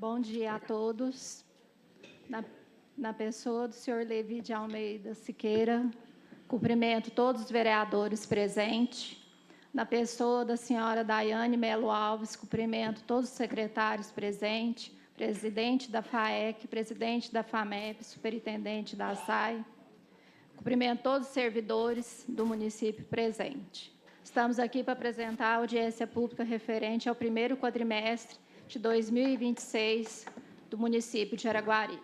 Bom dia a todos. Na pessoa do senhor Levi de Almeida Siqueira, cumprimento todos os vereadores presentes. Na pessoa da senhora Daiane Melo Alves, cumprimento todos os secretários presentes, presidente da FAEC, presidente da FAMEP, superintendente da SAI. Cumprimento todos os servidores do município presente. Estamos aqui para apresentar a audiência pública referente ao primeiro quadrimestre de 2026 do município de Araguari.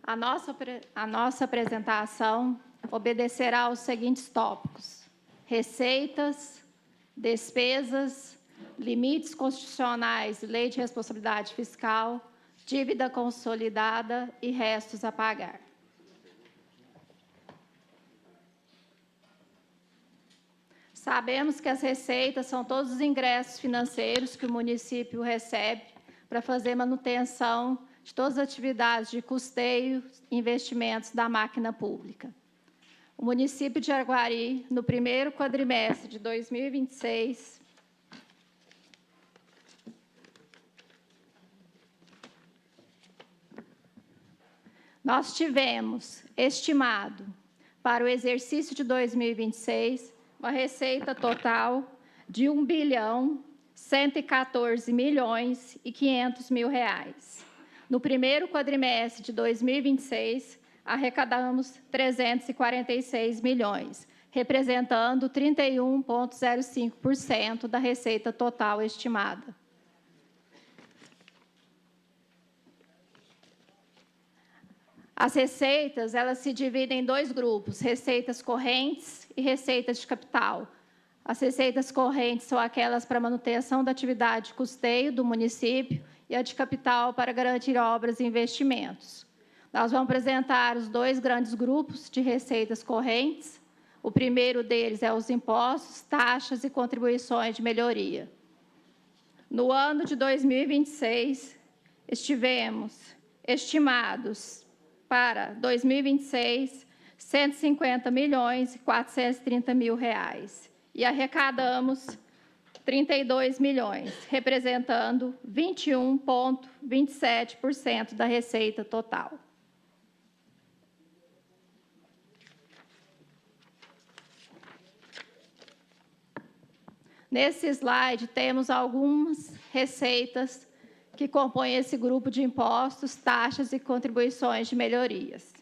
A nossa apresentação obedecerá aos seguintes tópicos: receitas, despesas, limites constitucionais e lei de responsabilidade fiscal, dívida consolidada e restos a pagar. Sabemos que as receitas são todos os ingressos financeiros que o município recebe para fazer manutenção de todas as atividades de custeio e investimentos da máquina pública. O município de Araguari, no primeiro quadrimestre de 2026, nós tivemos estimado para o exercício de 2026 uma receita total de R$ 1.114.500.000. No primeiro quadrimestre de 2026, arrecadamos 346 milhões, representando 31,05% da receita total estimada. As receitas, elas se dividem em dois grupos: receitas correntes e receitas de capital. As receitas correntes são aquelas para manutenção da atividade de custeio do município e a de capital para garantir obras e investimentos. Nós vamos apresentar os dois grandes grupos de receitas correntes. O primeiro deles é os impostos, taxas e contribuições de melhoria. No ano de 2026, estivemos estimados para 2026 R$ 150.430.000 e arrecadamos 32 milhões, representando 21,27% da receita total. Nesse slide, temos algumas receitas que compõem esse grupo de impostos, taxas e contribuições de melhorias.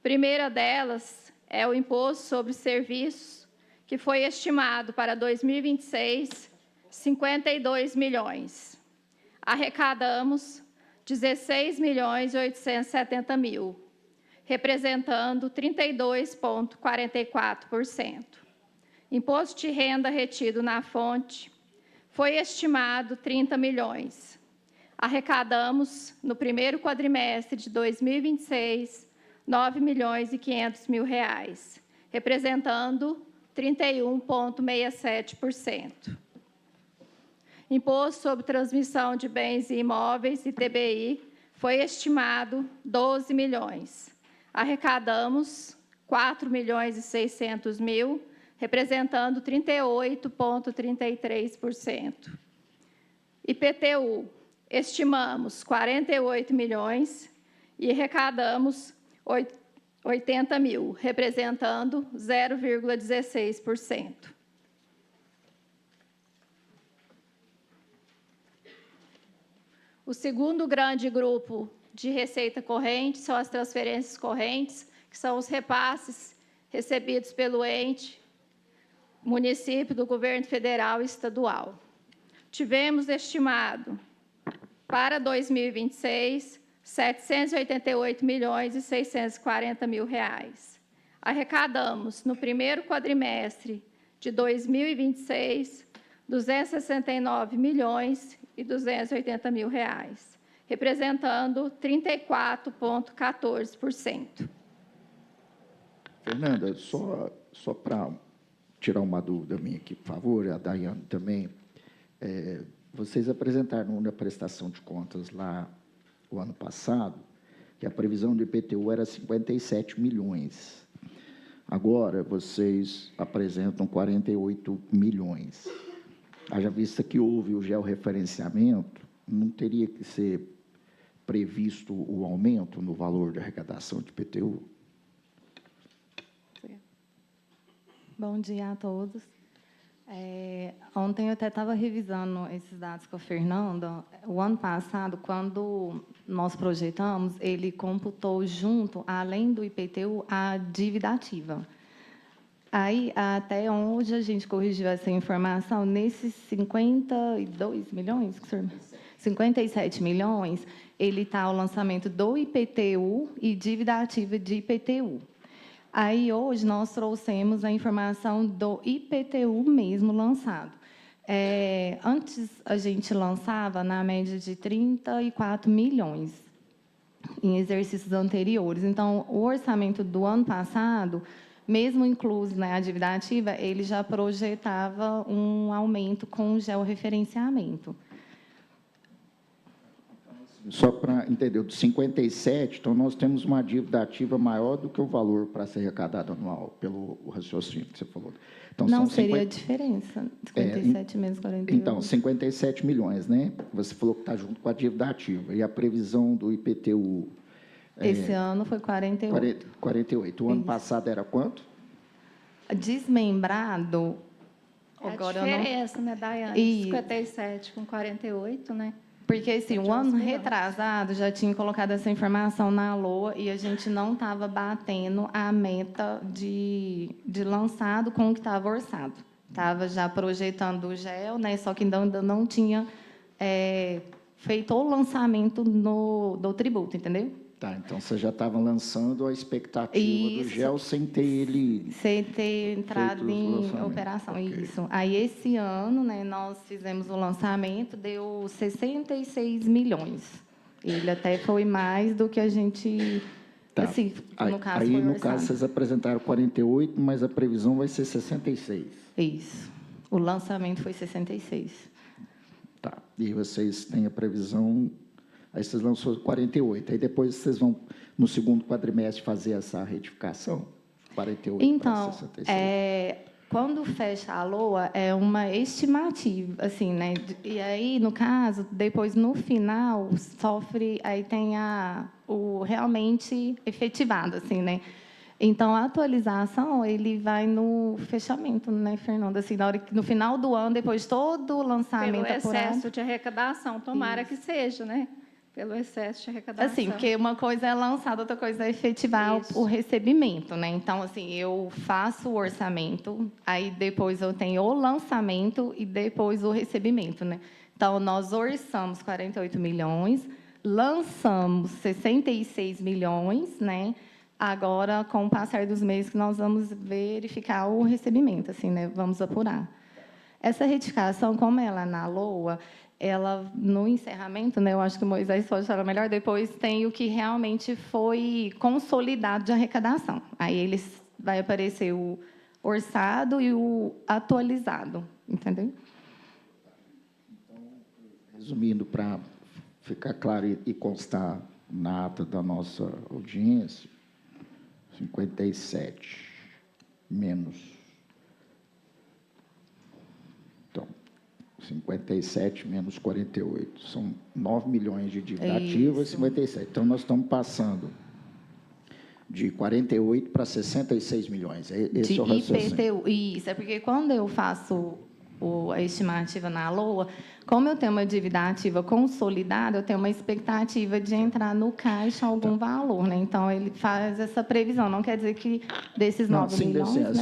Primeira delas é o imposto sobre serviços, que foi estimado para 2026 52 milhões. Arrecadamos 16.870.000, representando 32,44%. Imposto de renda retido na fonte foi estimado 30 milhões. Arrecadamos, no primeiro quadrimestre de 2026, R$ 9.500.000, representando 31,67%. Imposto sobre transmissão de bens e imóveis, ITBI, foi estimado 12 milhões. Arrecadamos 4.600.000, representando 38,33%. IPTU, estimamos 48 milhões e arrecadamos 80 mil, representando 0,16%. O segundo grande grupo de receita corrente são as transferências correntes, que são os repasses recebidos pelo ente, município, do governo federal e estadual. Tivemos estimado para 2026 R$ 788.640.000. Arrecadamos, no primeiro quadrimestre de 2026, R$ 269.280.000, representando 34,14%. Fernanda, só para tirar uma dúvida minha aqui, por favor, a Daiane também. Vocês apresentaram na prestação de contas lá o ano passado que a previsão do IPTU era 57 milhões. Agora, vocês apresentam 48 milhões. Haja vista que houve o georreferenciamento, não teria que ser previsto o aumento no valor de arrecadação de IPTU? Bom dia a todos. Ontem eu até estava revisando esses dados com a Fernanda. O ano passado, quando nós projetamos, ele computou junto, além do IPTU, a dívida ativa. Aí, até onde a gente corrigiu essa informação, nesses 52 milhões, 57 milhões, ele está o lançamento do IPTU e dívida ativa de IPTU. Aí, hoje, nós trouxemos a informação do IPTU mesmo lançado. Antes, a gente lançava na média de 34 milhões em exercícios anteriores. Então, o orçamento do ano passado, mesmo incluso, né, a dívida ativa, ele já projetava um aumento com o georreferenciamento. Só para entender, do 57, então nós temos uma dívida ativa maior do que o valor para ser arrecadado anual, pelo raciocínio que você falou. Então, não são seria 50... a diferença, 57 menos 48. Então, 57 milhões, né? Você falou que está junto com a dívida ativa. E a previsão do IPTU? Esse ano foi 48. 48. O ano passado era quanto? Desmembrado... Agora a diferença, né, Daiane? 57 com 48, né? Porque, assim, o ano retrasado já tinha colocado essa informação na LOA e a gente não estava batendo a meta de lançado com o que estava orçado. Estava já projetando o GEL, né, só que ainda não tinha feito o lançamento do tributo, entendeu? Tá, então você já estava lançando a expectativa do GEL sem ter ele... Sem ter entrado em operação, okay. Isso. Aí, esse ano, né, nós fizemos o lançamento, deu 66 milhões. Ele até foi mais do que a gente... Tá. Assim, no caso, aí, no caso, vocês apresentaram 48, mas a previsão vai ser 66. Isso. O lançamento foi 66. Tá. E vocês têm a previsão... Aí vocês lançou 48. Aí depois vocês vão, no segundo quadrimestre, fazer essa retificação? 48 então, para 66. Quando fecha a LOA, é uma estimativa, assim, né? E aí, no caso, depois, no final, aí tem o realmente efetivado, assim, né? Então, a atualização, ele vai no fechamento, né, Fernanda? Assim, no final do ano, depois de todo o lançamento... Pelo excesso de arrecadação, tomara que seja, né? Pelo excesso de arrecadação. Assim, porque uma coisa é lançada, outra coisa é efetivar o recebimento, né? Então, assim, eu faço o orçamento, aí depois eu tenho o lançamento e depois o recebimento, né? Então, nós orçamos 48 milhões, lançamos 66 milhões, né? Agora, com o passar dos meses, nós vamos verificar o recebimento, assim, né? Vamos apurar. Essa retificação, como ela é na LOA, ela, no encerramento, né, eu acho que o Moisés pode falar melhor, depois tem o que realmente foi consolidado de arrecadação. Aí vai aparecer o orçado e o atualizado, entendeu? Então, resumindo, para ficar claro e constar na ata da nossa audiência, 57 menos... 57 menos 48, são 9 milhões de dívida ativa e 57. Então, nós estamos passando de 48 para 66 milhões. Esse é o raciocínio. IPTU, isso, é porque quando eu faço a estimativa na LOA, como eu tenho uma dívida ativa consolidada, eu tenho uma expectativa de entrar no caixa algum valor, né? Então, ele faz essa previsão. Não quer dizer que desses 9 milhões... Sim, né?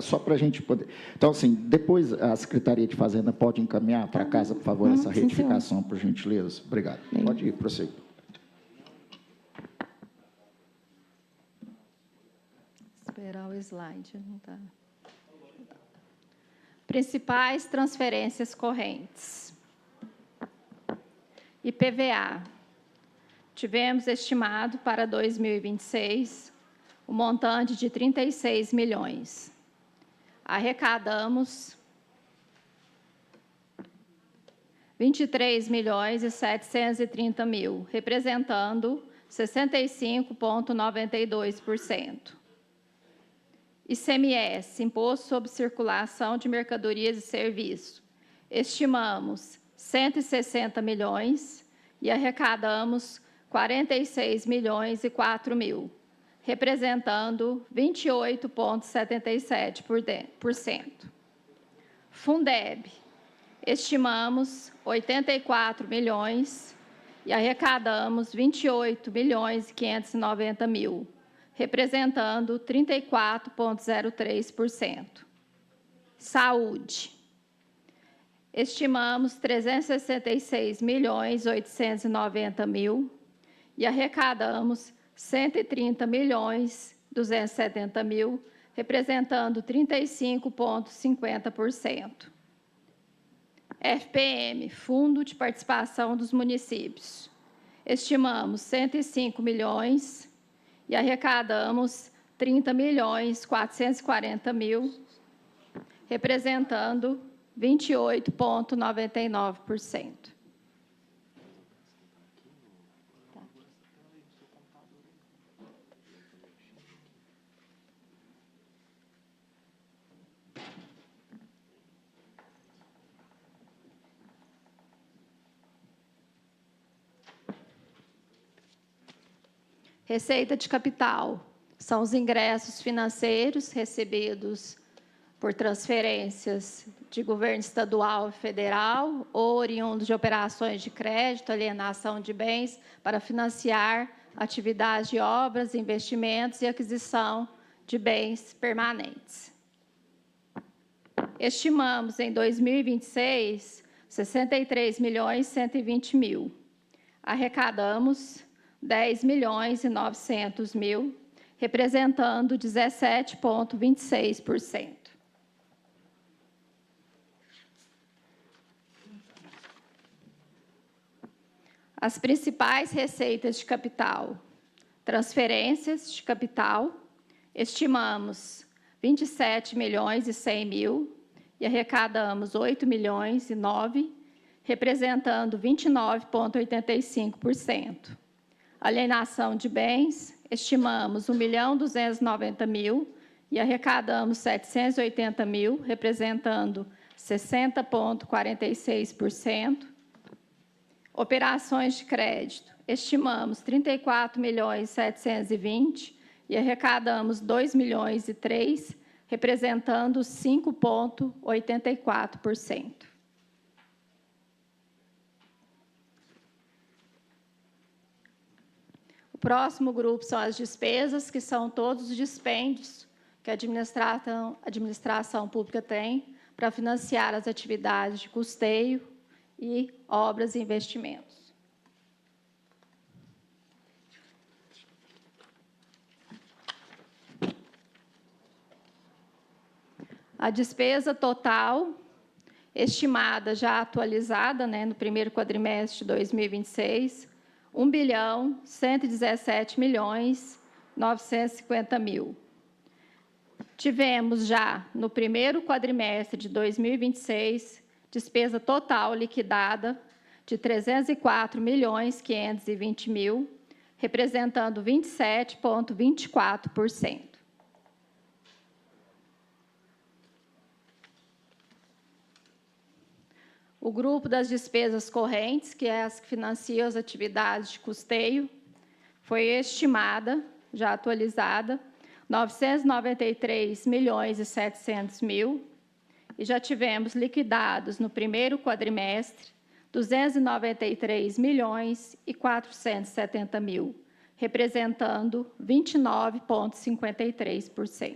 só para a gente poder... Então, assim, depois a Secretaria de Fazenda pode encaminhar para casa, por favor, essa retificação, por gentileza. Obrigado. Sim. Pode ir, prosseguir. Esperar o slide, não está... Principais transferências correntes. IPVA. Tivemos estimado para 2026 o montante de 36 milhões. Arrecadamos 23 milhões e 730 mil, representando 65,92%. ICMS, Imposto sobre Circulação de Mercadorias e Serviços, estimamos 160 milhões e arrecadamos 46 milhões e 4 mil, representando 28,77%. Fundeb, estimamos 84 milhões e arrecadamos 28 milhões e 590 mil, representando 34,03%. Saúde, estimamos 366 milhões 890 mil e arrecadamos 130 milhões 270 mil, representando 35,50%. FPM, Fundo de Participação dos Municípios, estimamos 105 milhões e arrecadamos 30 milhões 440 mil, representando 28,99%. Receita de capital são os ingressos financeiros recebidos por transferências de governo estadual e federal ou oriundos de operações de crédito, alienação de bens para financiar atividades de obras, investimentos e aquisição de bens permanentes. Estimamos em 2026 63 milhões 120 mil. Arrecadamos 10 milhões e 900 mil, representando 17,26%. As principais receitas de capital. Transferências de capital, estimamos 27 milhões e 100 mil e arrecadamos 8 milhões e 9, representando 29,85%. Alienação de bens, estimamos 1.290.000 e arrecadamos 780 mil, representando 60,46%. Operações de crédito, estimamos 34 milhões 720 e arrecadamos 2 milhões e 3, representando 5,84%. O próximo grupo são as despesas, que são todos os dispêndios que a administração pública tem para financiar as atividades de custeio e obras e investimentos. A despesa total, estimada já atualizada, no primeiro quadrimestre de 2026, 1.117.950.000. Tivemos já no primeiro quadrimestre de 2026 despesa total liquidada de 304.520.000, representando 27,24%. O grupo das despesas correntes, que é as que financiam as atividades de custeio, foi estimada, já atualizada, 993.700.000, e já tivemos liquidados no primeiro quadrimestre 293.470.000, representando 29,53%.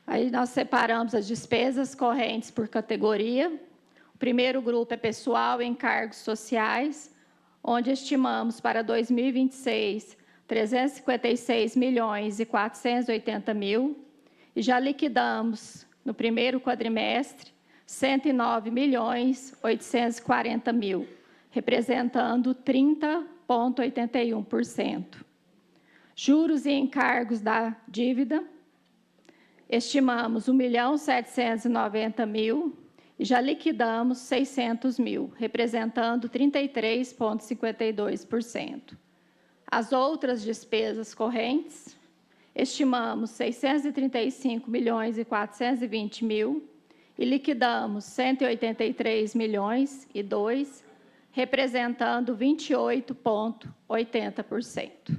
Aí nós separamos as despesas correntes por categoria. O primeiro grupo é pessoal e encargos sociais, onde estimamos para 2026 356.480.000 e já liquidamos no primeiro quadrimestre 109.840.000, representando 30,81%. Juros e encargos da dívida, estimamos 1.790.000 e já liquidamos 600.000, representando 33,52%. As outras despesas correntes, estimamos 635.420.000 e liquidamos 183.002.002, representando 28,80%.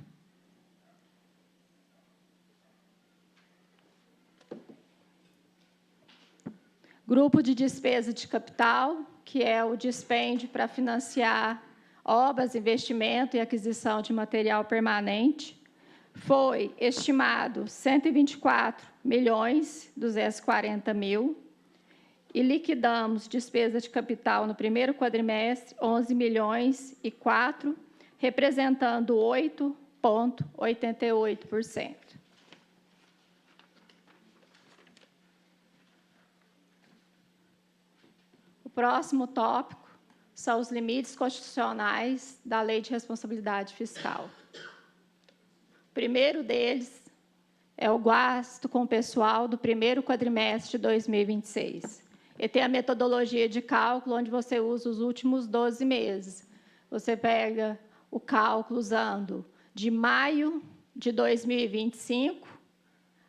Grupo de despesa de capital, que é o dispêndio para financiar obras, investimento e aquisição de material permanente, foi estimado 124.240.000 e liquidamos despesa de capital no primeiro quadrimestre 11.004.000, representando 8,88%. O próximo tópico são os limites constitucionais da Lei de Responsabilidade Fiscal. O primeiro deles é o gasto com o pessoal do primeiro quadrimestre de 2026. E tem a metodologia de cálculo, onde você usa os últimos 12 meses. Você pega o cálculo usando de maio de 2025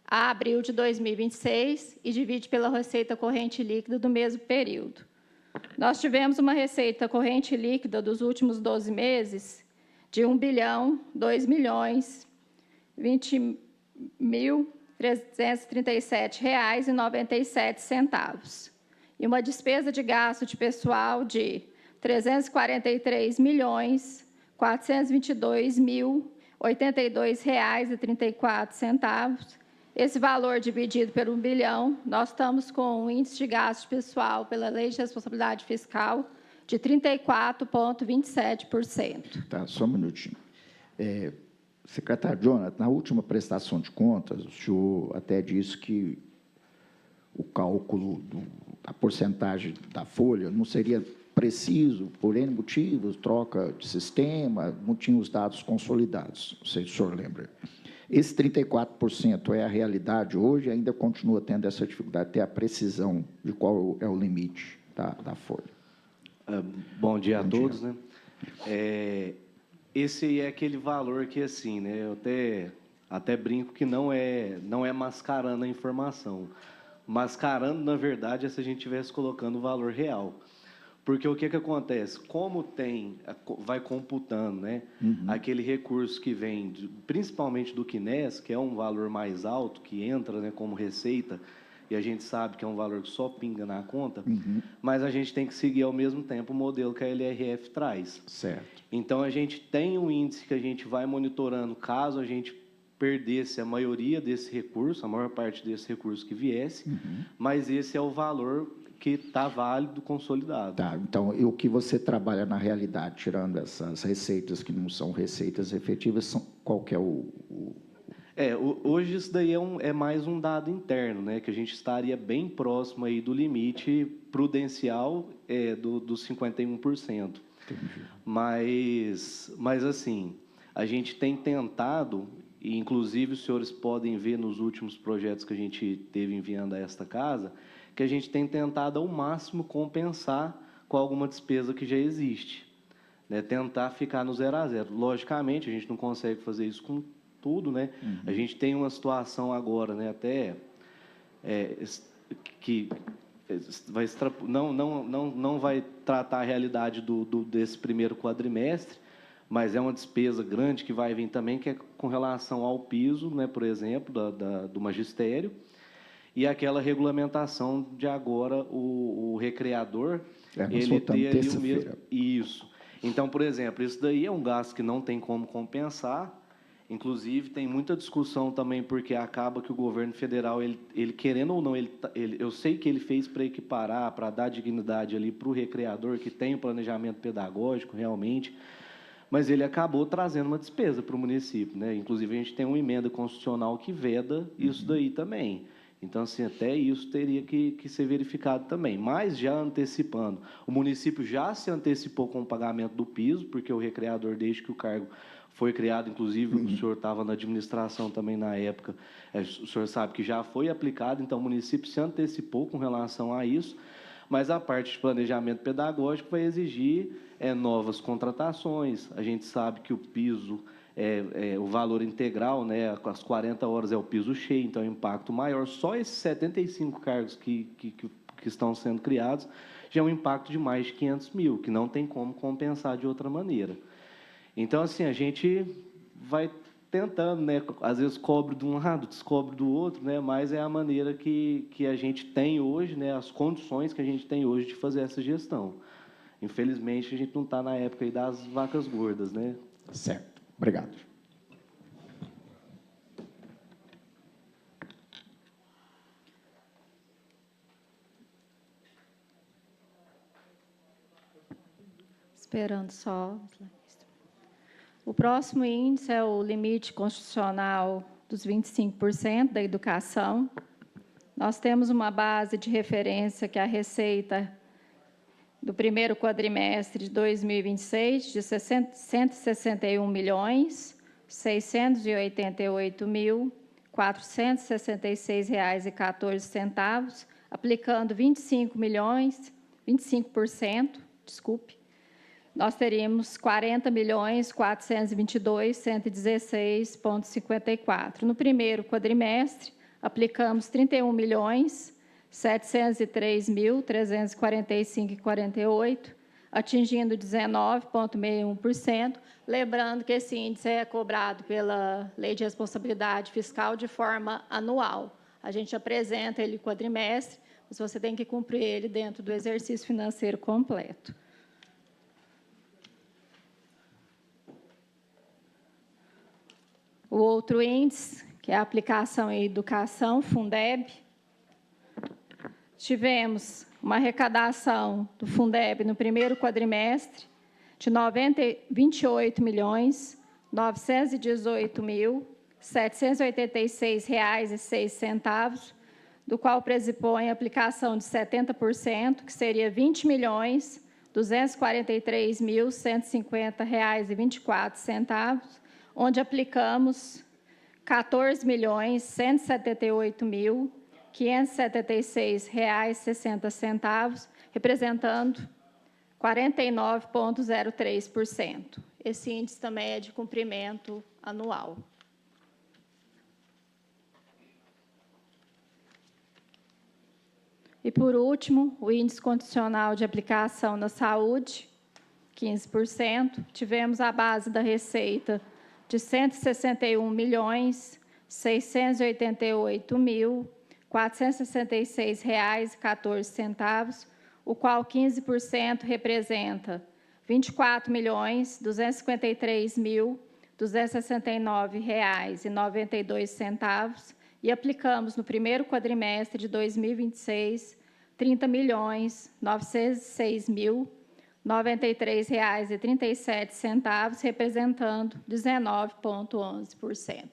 a abril de 2026 e divide pela receita corrente líquida do mesmo período. Nós tivemos uma receita corrente líquida dos últimos 12 meses de R$ 1.020.337,97 e uma despesa de gasto de pessoal de R$ 343.422.082,34. Esse valor dividido por 1 bilhão, nós estamos com um índice de gasto pessoal pela Lei de Responsabilidade Fiscal de 34,27%. Tá, só um minutinho. Secretário Jonathan, na última prestação de contas, o senhor até disse que o cálculo da porcentagem da folha não seria preciso, por N motivos, troca de sistema, não tinha os dados consolidados, não sei se o senhor lembra. Esse 34% é a realidade hoje, ainda continua tendo essa dificuldade de ter a precisão de qual é o limite da folha. Bom dia a todos, né? Esse é aquele valor que, assim, né, eu até brinco que não é mascarando a informação. Mascarando, na verdade, é se a gente estivesse colocando o valor real. Porque o que acontece? Como vai computando, né, aquele recurso que vem, principalmente do CNES, que é um valor mais alto, que entra, né, como receita, e a gente sabe que é um valor que só pinga na conta, mas a gente tem que seguir, ao mesmo tempo, o modelo que a LRF traz. Certo. Então, a gente tem um índice que a gente vai monitorando caso a gente perdesse a maioria desse recurso, a maior parte desse recurso que viesse, mas esse é o valor que está válido, consolidado. Tá, então, e o que você trabalha na realidade, tirando essas receitas que não são receitas efetivas, qual que é hoje isso daí é mais um dado interno, né, que a gente estaria bem próximo aí do limite prudencial dos 51%. Entendi. Mas, assim, a gente tem tentado, e inclusive os senhores podem ver nos últimos projetos que a gente teve enviando a esta casa, que a gente tem tentado ao máximo compensar com alguma despesa que já existe, né? Tentar ficar no 0 a 0. Logicamente, a gente não consegue fazer isso com tudo, né? A gente tem uma situação agora, né, até que não vai tratar a realidade desse primeiro quadrimestre, mas é uma despesa grande que vai vir também, que é com relação ao piso, né, por exemplo, do magistério, e aquela regulamentação de agora o recreador, ele ter ali o mesmo... Isso. Então, por exemplo, isso daí é um gasto que não tem como compensar. Inclusive, tem muita discussão também, porque acaba que o governo federal, ele querendo ou não, eu sei que ele fez para equiparar, para dar dignidade ali para o recreador, que tem o planejamento pedagógico, realmente, mas ele acabou trazendo uma despesa para o município, né? Inclusive, a gente tem uma emenda constitucional que veda isso daí também. Então, assim, até isso teria que ser verificado também. Mas, já antecipando, o município já se antecipou com o pagamento do piso, porque o recreador, desde que o cargo foi criado, inclusive o senhor estava na administração também na época, o senhor sabe que já foi aplicado, então o município se antecipou com relação a isso, mas a parte de planejamento pedagógico vai exigir novas contratações. A gente sabe que o piso o valor integral, né, as 40 horas é o piso cheio, então é um impacto maior. Só esses 75 cargos que estão sendo criados já é um impacto de mais de 500 mil, que não tem como compensar de outra maneira. Então, assim, a gente vai tentando, né, às vezes cobre de um lado, descobre do outro, né, mas é a maneira que a gente tem hoje, né, as condições que a gente tem hoje de fazer essa gestão. Infelizmente, a gente não está na época aí das vacas gordas, né? Certo. Obrigado. Esperando só. O próximo índice é o limite constitucional dos 25% da educação. Nós temos uma base de referência que é a receita do primeiro quadrimestre de 2026 de 161.688.466,14, aplicando 25%, nós teríamos 40.422.116,54. No primeiro quadrimestre, aplicamos 31.703.345,48, atingindo 19,61%. Lembrando que esse índice é cobrado pela Lei de Responsabilidade Fiscal de forma anual. A gente apresenta ele quadrimestre, mas você tem que cumprir ele dentro do exercício financeiro completo. O outro índice, que é a aplicação em educação, Fundeb, tivemos uma arrecadação do Fundeb no primeiro quadrimestre de R$ 28.918.786,06, do qual pressupõe a aplicação de 70%, que seria R$ 20.243.150,24, onde aplicamos R$ 14.178.576,60, representando 49,03%. Esse índice também é de cumprimento anual. E, por último, o índice condicional de aplicação na saúde, 15%. Tivemos a base da receita de R$ 161.668.466,14, o qual 15% representa R$ 24.253.269,92, e aplicamos no primeiro quadrimestre de 2026 R$ 30.906.093,37, representando 19,11%.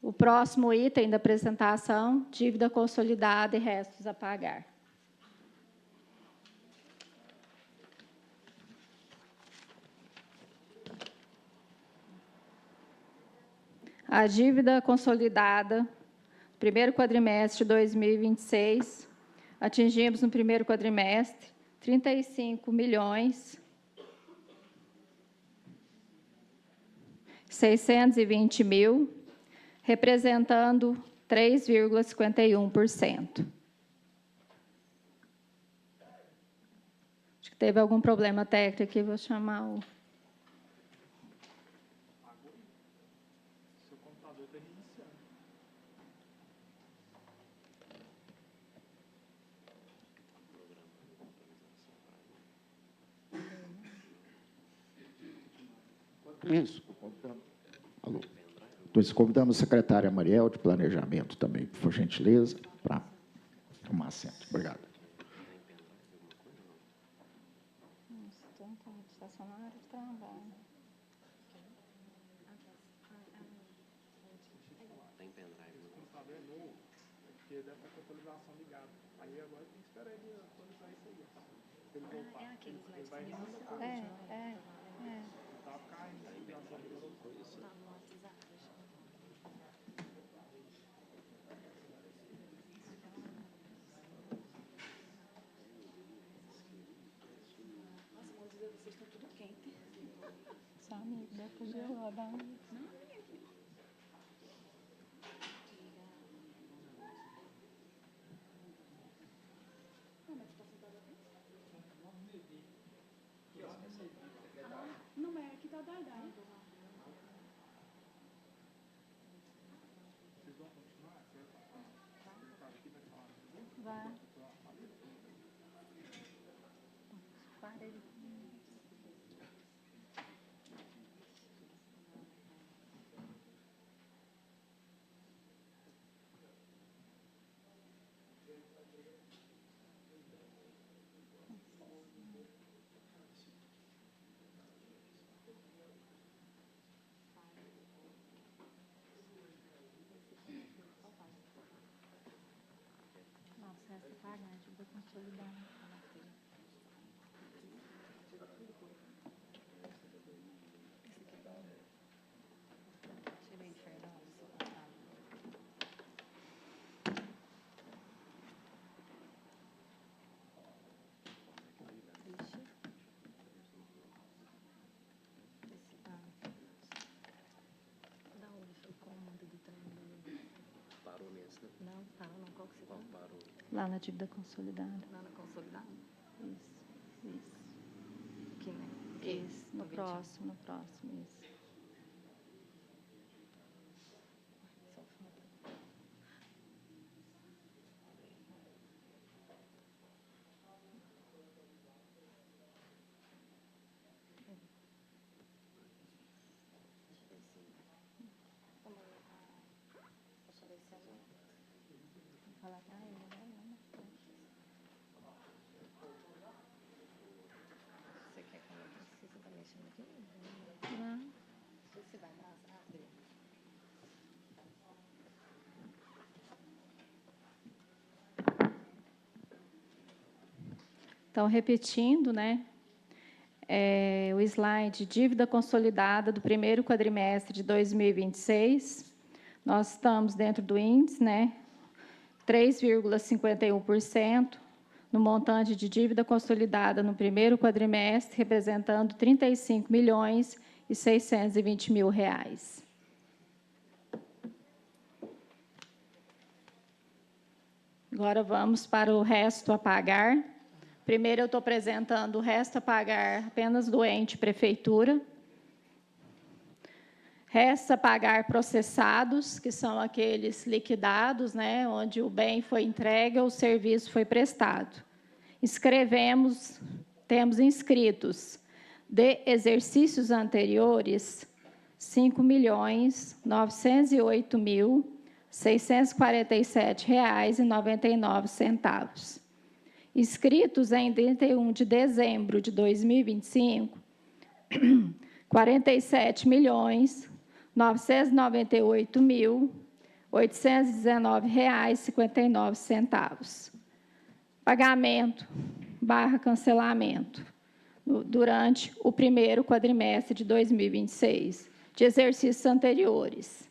O próximo item da apresentação, dívida consolidada e restos a pagar. A dívida consolidada, primeiro quadrimestre de 2026, atingimos no primeiro quadrimestre 35.620.000, representando 3,51%. Acho que teve algum problema técnico aqui, vou chamar o... Isso. Alô. Então, convidamos a secretária Mariel, de Planejamento, também, por gentileza, para tomar assento. Obrigado. Tem pendrive no computador é novo, porque deve estar com a atualização ligada. Aí agora tem que esperar ele atualizar isso aí. Se ele voltar, ele vai remandar. Tá caindo a ligação dele. gravar. Nossa, essa pagar, ajuda a consolidar. Parou nesse, né? Não, parou não. Qual que você tá? Parou. Lá na dívida consolidada. Lá na consolidada? Isso. Aqui, né? Isso. No próximo, isso. Só falta. Vou falar para ele, né? Você quer que eu precise tá mexendo aqui? Não. Você vai dar as abrir. Então, repetindo, né? O slide dívida consolidada do primeiro quadrimestre de 2026. Nós estamos dentro do índice, né? 3,51%, no montante de dívida consolidada no primeiro quadrimestre, representando R$ 35.620.000. Agora vamos para o resto a pagar. Primeiro, eu estou apresentando o resto a pagar apenas do ente prefeitura. Resta pagar processados, que são aqueles liquidados, né, onde o bem foi entregue ou o serviço foi prestado. Temos inscritos de exercícios anteriores, R$ 5.908.647,99. Inscritos em 31 de dezembro de 2025, R$ 47.998.819,59. Pagamento/cancelamento durante o primeiro quadrimestre de 2026, de exercícios anteriores,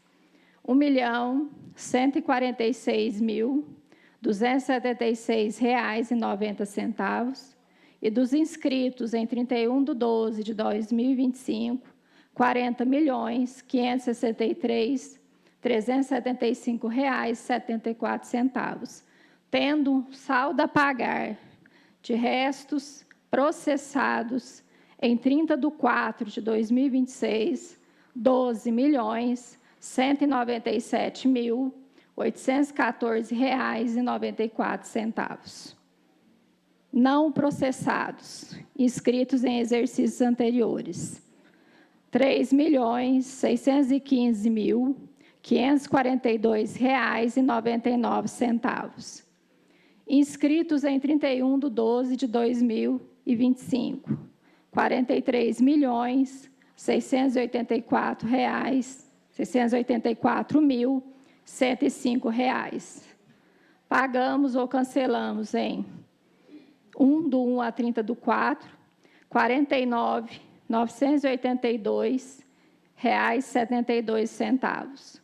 R$ 1.146.276,90, e dos inscritos em 31 de 12 de 2025, R$ 40.563.375,74, tendo um saldo a pagar de restos processados em 30 de 4 de 2026, R$ 12.197.814,94. Não processados, inscritos em exercícios anteriores, R$ 3.615.542,99. Inscritos em 31 de 12 de 2025, R$ 43.684.105. Pagamos ou cancelamos em 1 do 1 a 30 do 4, R$ 49.982,72.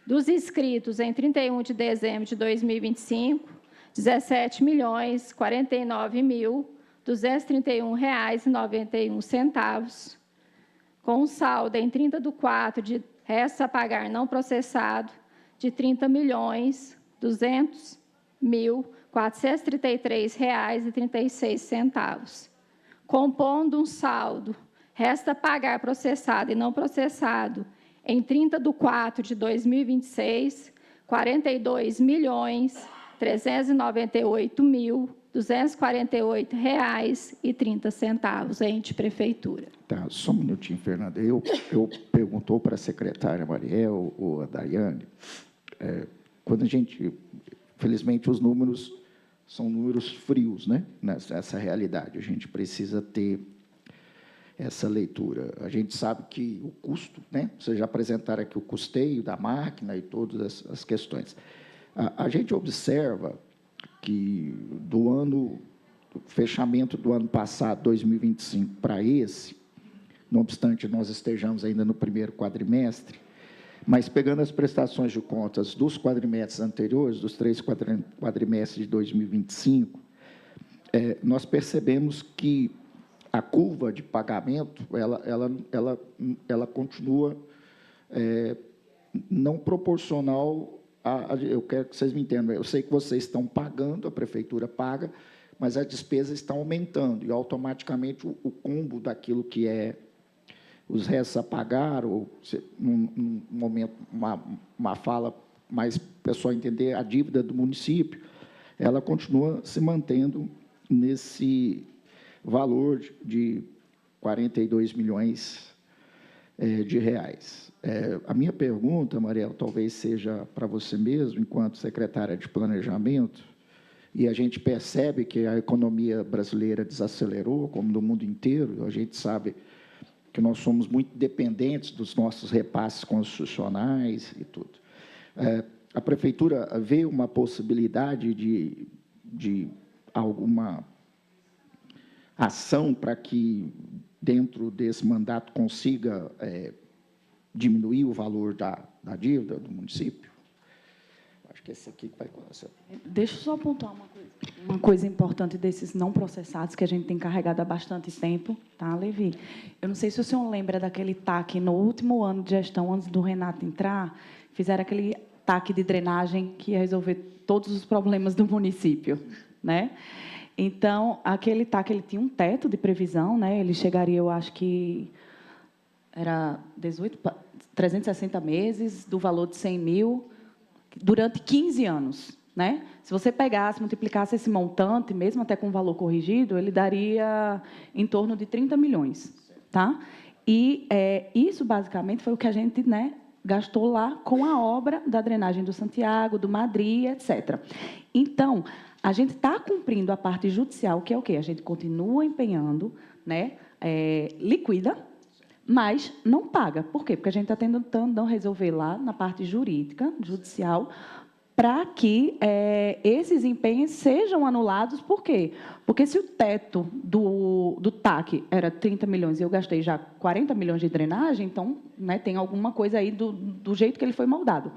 Dos inscritos em 31 de dezembro de 2025, R$ 17.049.231,91, com um saldo em 30 de 4 de resto a pagar não processado de R$ 30.200.433,36, compondo um saldo resta a pagar processado e não processado em 30 de 4 de 2026, R$ 42.101.000 398.248,30 ente prefeitura. Tá, só um minutinho, Fernanda. Eu perguntou para a secretária Mariel ou a Daiane, quando a gente, felizmente, os números são números frios, né? Nessa realidade, a gente precisa ter essa leitura. A gente sabe que o custo, né? Vocês já apresentaram aqui o custeio da máquina e todas as questões. A gente observa que do fechamento do ano passado, 2025, para esse, não obstante nós estejamos ainda no primeiro quadrimestre, mas pegando as prestações de contas dos quadrimestres anteriores, dos 3 quadrimestres de 2025, nós percebemos que a curva de pagamento, ela continua não proporcional eu quero que vocês me entendam, eu sei que vocês estão pagando, a prefeitura paga, mas as despesas estão aumentando, e automaticamente o combo daquilo que é os restos a pagar, ou num momento, uma fala mais para o pessoal entender, a dívida do município, ela continua se mantendo nesse valor de 42 milhões de reais. A minha pergunta, Mariel, talvez seja para você mesmo, enquanto secretária de Planejamento, e a gente percebe que a economia brasileira desacelerou, como no mundo inteiro, a gente sabe que nós somos muito dependentes dos nossos repasses constitucionais e tudo. A prefeitura vê uma possibilidade de alguma ação para que, dentro desse mandato, consiga diminuir o valor da dívida do município? Acho que esse aqui vai começar. Deixa eu só apontar uma coisa importante desses não processados que a gente tem carregado há bastante tempo, tá, Levi? Eu não sei se o senhor lembra daquele TAC no último ano de gestão, antes do Renato entrar, fizeram aquele TAC de drenagem que ia resolver todos os problemas do município, né? Então, aquele TAC, ele tinha um teto de previsão, né? Ele chegaria, eu acho que era 360 meses, do valor de 100 mil, durante 15 anos. Né? Se você pegasse, multiplicasse esse montante, mesmo até com o valor corrigido, ele daria em torno de 30 milhões. Tá? E isso, basicamente, foi o que a gente, né, gastou lá com a obra da drenagem do Santiago, do Madri, etc. Então, a gente está cumprindo a parte judicial, que é o quê? A gente continua empenhando, né, liquida, mas não paga. Por quê? Porque a gente está tentando resolver lá na parte jurídica, judicial, para que esses empenhos sejam anulados. Por quê? Porque se o teto do TAC era 30 milhões e eu gastei já 40 milhões de drenagem, então, né, tem alguma coisa aí do jeito que ele foi moldado.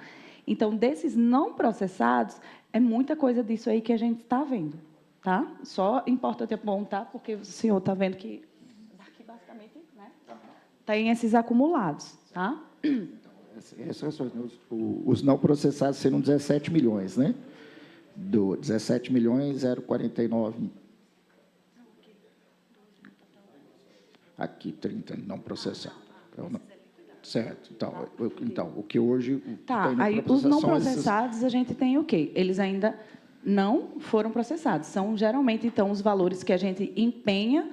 Então, desses não processados, é muita coisa disso aí que a gente está vendo. Tá? Só importante apontar, porque o senhor está vendo que daqui, basicamente, né, tem esses acumulados. Tá? Os não processados seriam 17 milhões, né? 17 milhões, 049. Aqui, 30 não processados. Certo. Então, o que hoje... Tá, aí os não processados, a gente tem o quê? Eles ainda não foram processados. São, geralmente, então, os valores que a gente empenha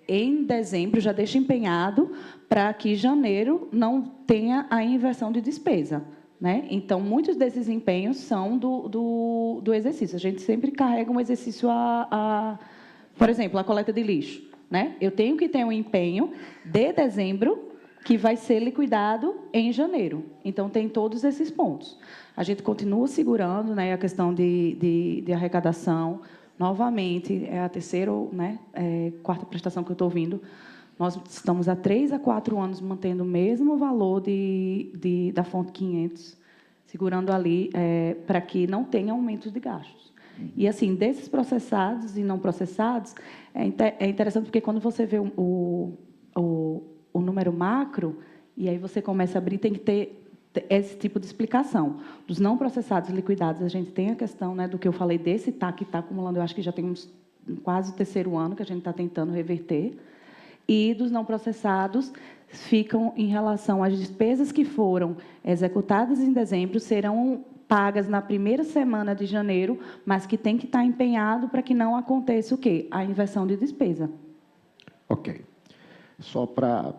em dezembro, já deixa empenhado para que janeiro não tenha a inversão de despesa. Né? Então, muitos desses empenhos são do exercício. A gente sempre carrega um exercício por exemplo, a coleta de lixo. Né? Eu tenho que ter um empenho de dezembro que vai ser liquidado em janeiro. Então, tem todos esses pontos. A gente continua segurando, né, a questão de arrecadação. Novamente, é a terceira, né, quarta prestação que eu estou ouvindo. Nós estamos há 3 a 4 anos mantendo o mesmo valor da fonte 500, segurando ali para que não tenha aumento de gastos. E, assim, desses processados e não processados, é interessante porque, quando você vê o número macro, e aí você começa a abrir, tem que ter esse tipo de explicação. Dos não processados e liquidados, a gente tem a questão, né, do que eu falei desse TAC que está acumulando, eu acho que já tem quase o 3º ano que a gente está tentando reverter. E dos não processados ficam em relação às despesas que foram executadas em dezembro, serão pagas na primeira semana de janeiro, mas que tem que estar empenhado para que não aconteça o quê? A inversão de despesa. Ok. Só para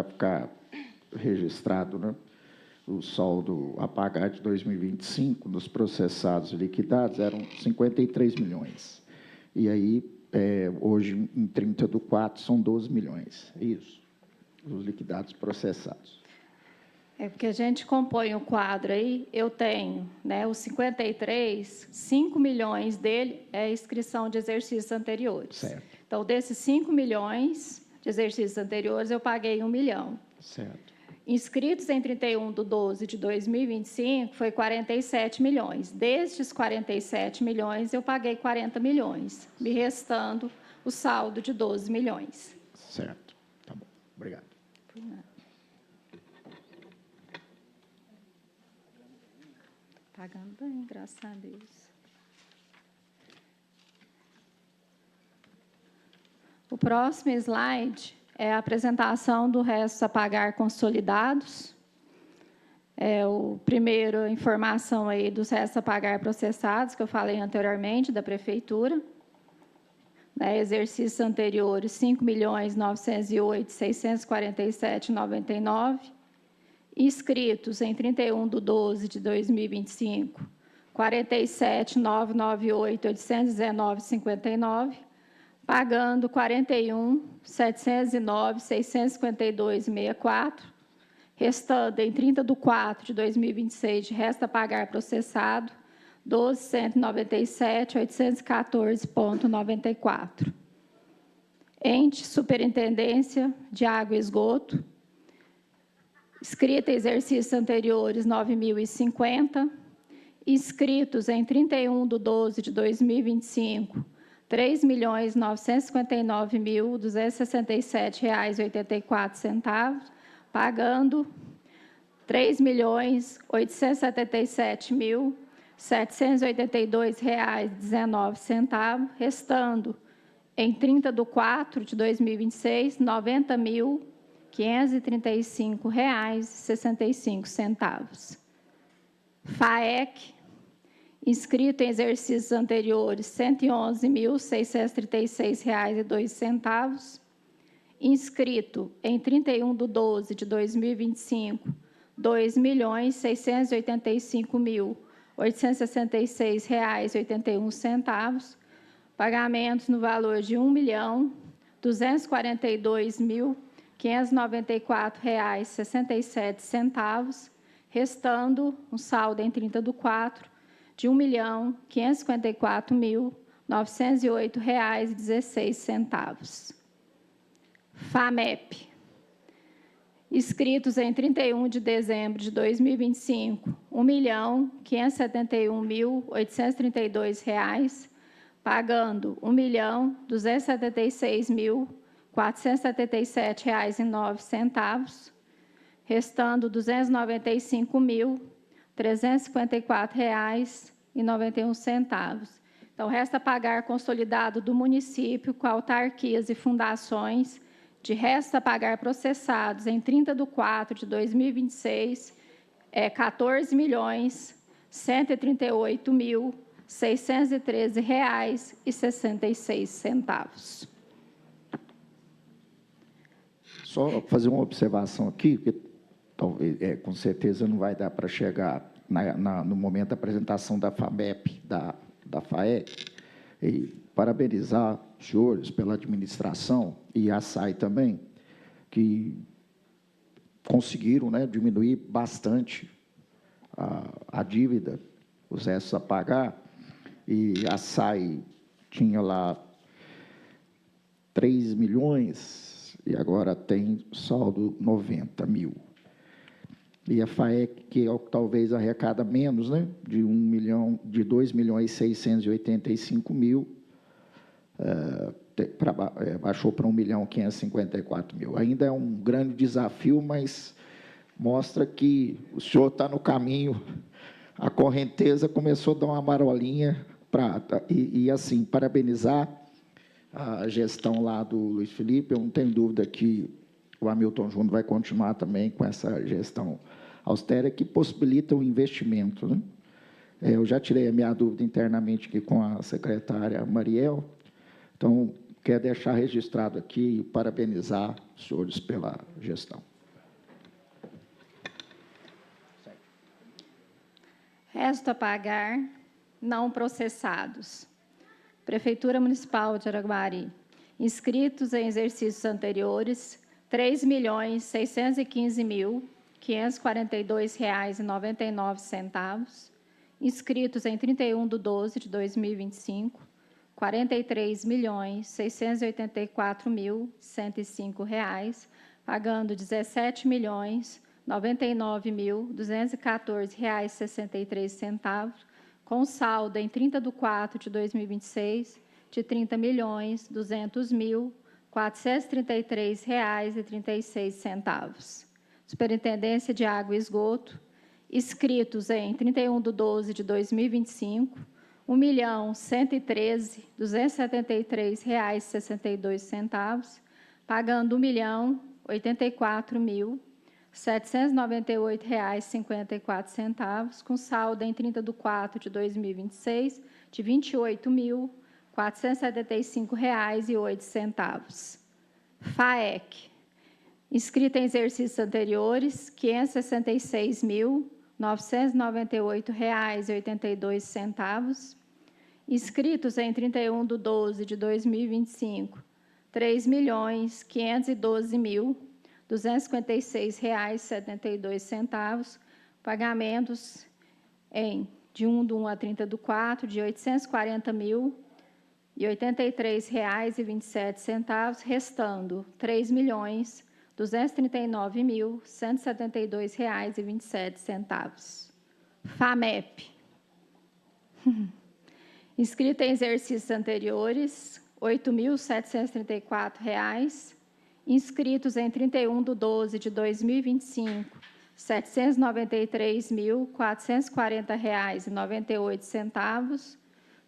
ficar registrado, né? O saldo a pagar de 2025 dos processados e liquidados eram 53 milhões. E aí, hoje, em 30/4, são 12 milhões. É isso, os liquidados processados. É porque a gente compõe o quadro aí, eu tenho, né, os 53, 5 milhões dele é inscrição de exercícios anteriores. Certo. Então, desses 5 milhões de exercícios anteriores, eu paguei 1 milhão. Certo. Inscritos em 31/12 de 2025, foi 47 milhões. Destes 47 milhões, eu paguei 40 milhões, me restando o saldo de 12 milhões. Certo. Tá bom. Obrigado. Pagando bem, graças a Deus. O próximo slide é a apresentação do resto a pagar consolidados. O primeiro, a informação aí dos restos a pagar processados, que eu falei anteriormente, da Prefeitura. Exercícios anteriores, 5.908.647,99. Inscritos em 31/12 de 2025, 47.998.819,59, pagando 41.709.652,64, restando em 30/4 de 2026 de resta a pagar processado, 12.197.814,94. Ente Superintendência de Água e Esgoto, inscrita em exercícios anteriores, 9.050. Inscritos em 31/12 de 2025, 3.959.267,84, pagando 3.877.782,19, restando em 30/4 de 2026, R$ 90.535,65. FAEC, inscrito em exercícios anteriores, R$ 111.636,02. Inscrito em 31/12 de 2025, R$ 2.685.866,81. Pagamentos no valor de R$ 1.242.594,67, restando um saldo em 30/4 de R$ 1.554.908,16. FAMEP, inscritos em 31 de dezembro de 2025, R$ 1.571.832, pagando R$ 1.276.477,09, restando R$ 295.354,91. Então, resta pagar consolidado do município com autarquias e fundações de resta pagar processados em 30/4 de 2026, R$ 14.113.613,66. Só fazer uma observação aqui, porque talvez, com certeza não vai dar para chegar no momento da apresentação da FAMEP, da FAEC, e parabenizar os senhores pela administração e a SAI também, que conseguiram, né, diminuir bastante a dívida, os restos a pagar, e a SAI tinha lá 3 milhões e agora tem saldo 90 mil. E a FAEC, que é o que talvez arrecada menos, né, de 2.685.000, baixou para 1.554.000. Ainda é um grande desafio, mas mostra que o senhor está no caminho. A correnteza começou a dar uma marolinha, assim, parabenizar a gestão lá do Luiz Felipe. Eu não tenho dúvida que o Hamilton Júnior vai continuar também com essa gestão austera que possibilita o investimento, né? Eu já tirei a minha dúvida internamente aqui com a secretária Mariel, então, quero deixar registrado aqui e parabenizar os senhores pela gestão. Resto a pagar, não processados. Prefeitura Municipal de Araguari. Inscritos em exercícios anteriores, R$ 3.615.542,99. Inscritos em 31/12/2025, R$ 43.684.105, pagando R$ 17.099.214,63, com saldo em 30/4/2026 de R$ 30.200.433,36. Superintendência de Água e Esgoto, inscritos em 31/12/2025, R$ 1.113.273,62, pagando R$ 1.084.798,54, com saldo em 30/4/2026 de R$ 28.475,08. FAEC, inscrita em exercícios anteriores, R$ 566.998,82. Inscritos em 31/12/2025, R$ 3.512.256,72. Pagamentos de 1/1 a 30/4 de R$ 840.083,27, restando R$ 3.239.172,27. FAMEP. Inscrito em exercícios anteriores, R$ 8.734. Inscritos em 31/12/2025, R$ 793.440,98,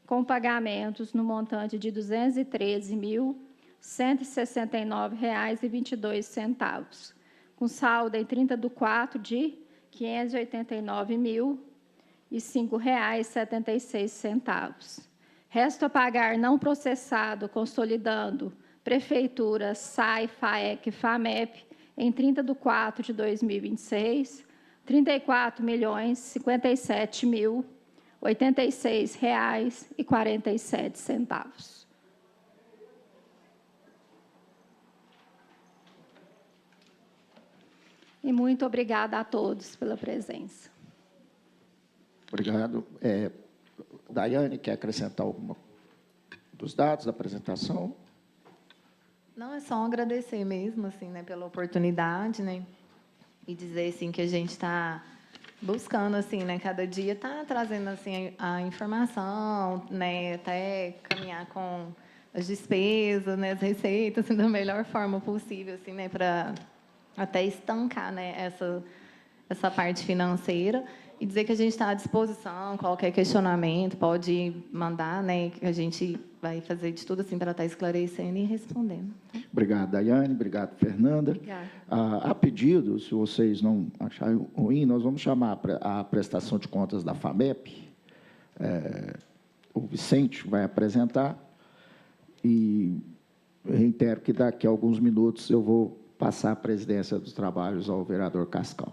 com pagamentos no montante de R$ 213.169,22, com saldo em 30/4 de R$ 589.005,76. Resto a pagar não processado, consolidando Prefeitura, SAI, FAEC e FAMEP, em 30/4/2026, R$ 34.056.086,47. E muito obrigada a todos pela presença. Obrigado. Daiane, quer acrescentar alguma dos dados da apresentação? Não, é só agradecer mesmo, assim, né, pela oportunidade, né, e dizer, assim, que a gente está buscando, assim, né, cada dia está trazendo, assim, a informação, né, até caminhar com as despesas, né, as receitas, assim, da melhor forma possível, assim, né, para até estancar, né, essa parte financeira. E dizer que a gente está à disposição, qualquer questionamento, pode mandar, né, que a gente vai fazer de tudo assim para estar esclarecendo e respondendo. Obrigado, Daiane. Obrigado, Fernanda. Obrigada. A pedido, se vocês não acharem ruim, nós vamos chamar a prestação de contas da FAMEP. O Vicente vai apresentar e reitero que daqui a alguns minutos eu vou passar a presidência dos trabalhos ao vereador Cascal.